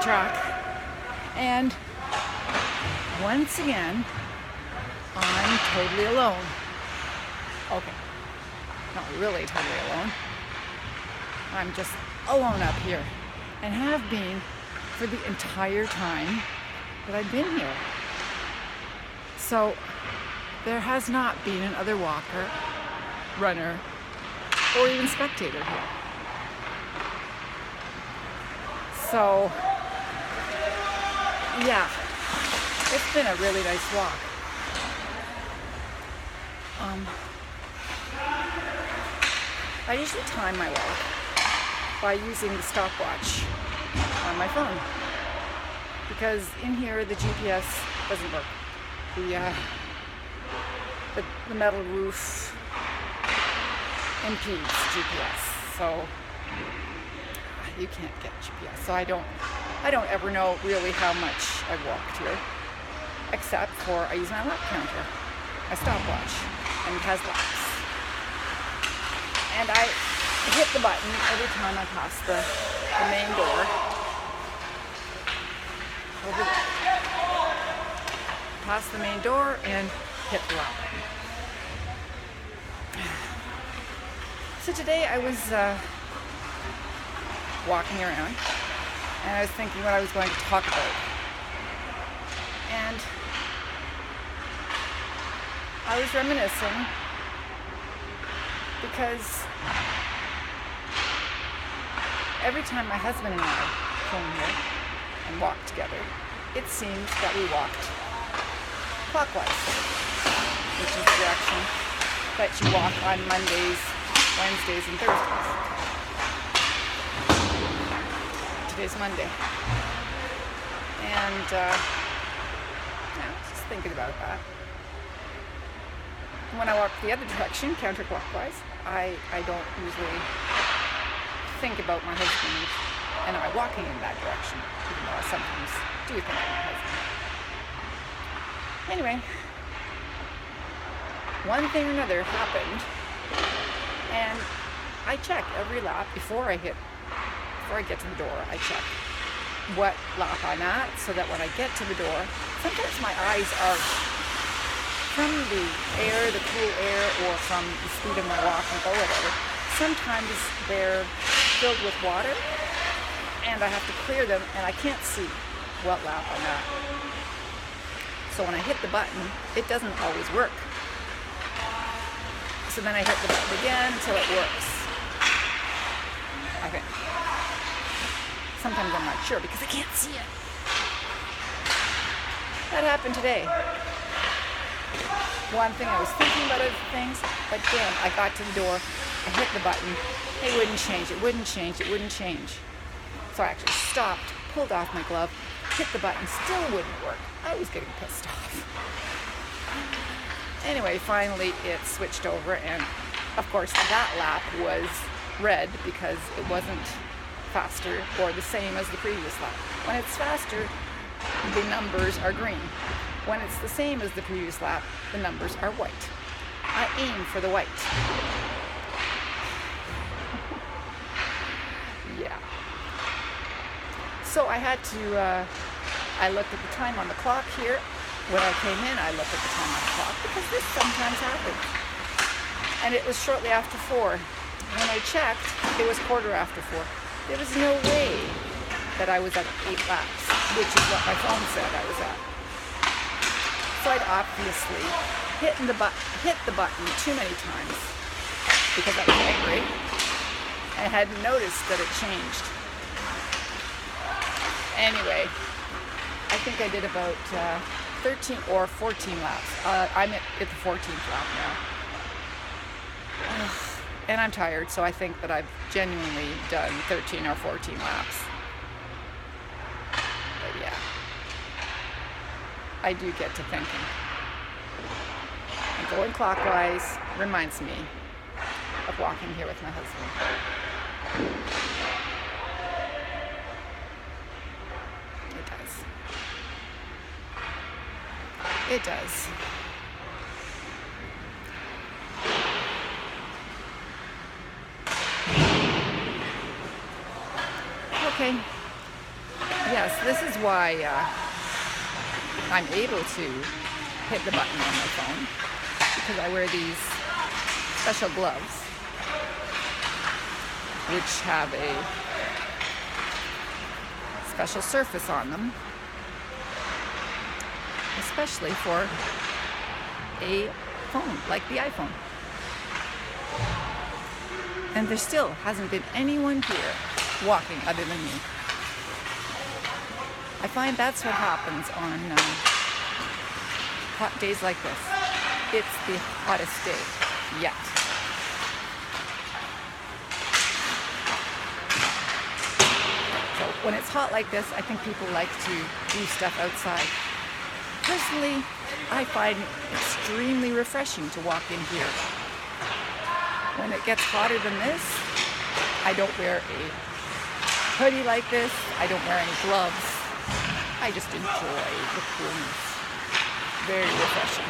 track. And once again, I'm totally alone. Okay, not really totally alone. I'm just alone up here and have been for the entire time that I've been here. So there has not been another walker, runner, or even spectator here. So yeah, it's been a really nice walk. I usually time my walk by using the stopwatch on my phone, because in here the GPS doesn't work. The metal roof impedes GPS, so you can't get GPS. So I don't ever know really how much I've walked here, except for I use my lap counter, a stopwatch, and it has laps. And I hit the button every time I pass the main door. Pass the main door and hit the lap button. So today I was walking around and I was thinking what I was going to talk about. And I was reminiscing because every time my husband and I came here and walked together, it seemed that we walked clockwise, which is the direction that you walk on Mondays, Wednesdays, and Thursdays. Today's Monday. And just thinking about that. When I walk the other direction, counterclockwise, I don't usually think about my husband and I walking in that direction, even though I sometimes do think of my husband. Anyway, one thing or another happened, and I check every lap before I get to the door. I check what lap I'm at, so that when I get to the door, sometimes my eyes are from the air, the cool air, or from the speed of my walk or whatever. Sometimes they're filled with water and I have to clear them and I can't see what lap I'm at. So when I hit the button, it doesn't always work. So then I hit the button again until it works. I think. Sometimes I'm not sure because I can't see it. That happened today. One thing, I was thinking about other things, but then I got to the door, I hit the button, it wouldn't change. So I actually stopped, pulled off my glove, hit the button, still wouldn't work. I was getting pissed off. Anyway, finally it switched over, and of course that lap was red because it wasn't faster or the same as the previous lap. When it's faster, the numbers are green. When it's the same as the previous lap, the numbers are white. I aim for the white. Yeah. So I had to, I looked at the time on the clock here. When I came in, I looked at the time on the clock because this sometimes happens. And it was shortly after 4. When I checked, it was 4:15. There was no way that I was at 8 laps, which is what my phone said I was at. So I'd obviously hit the button too many times because I was angry and hadn't noticed that it changed. Anyway, I think I did about 13 or 14 laps. I'm at the 14th lap now. And I'm tired, so I think that I've genuinely done 13 or 14 laps. But yeah, I do get to thinking. And going clockwise reminds me of walking here with my husband. It does. Okay. yes, this is why I'm able to hit the button on my phone, because I wear these special gloves which have a special surface on them, especially for a phone like the iPhone. And there still hasn't been anyone here walking other than me. I find that's what happens on hot days like this. It's the hottest day yet. So when it's hot like this, I think people like to do stuff outside. Personally, I find it extremely refreshing to walk in here. When it gets hotter than this, I don't wear a hoodie like this. I don't wear any gloves. I just enjoy the coolness. Very refreshing.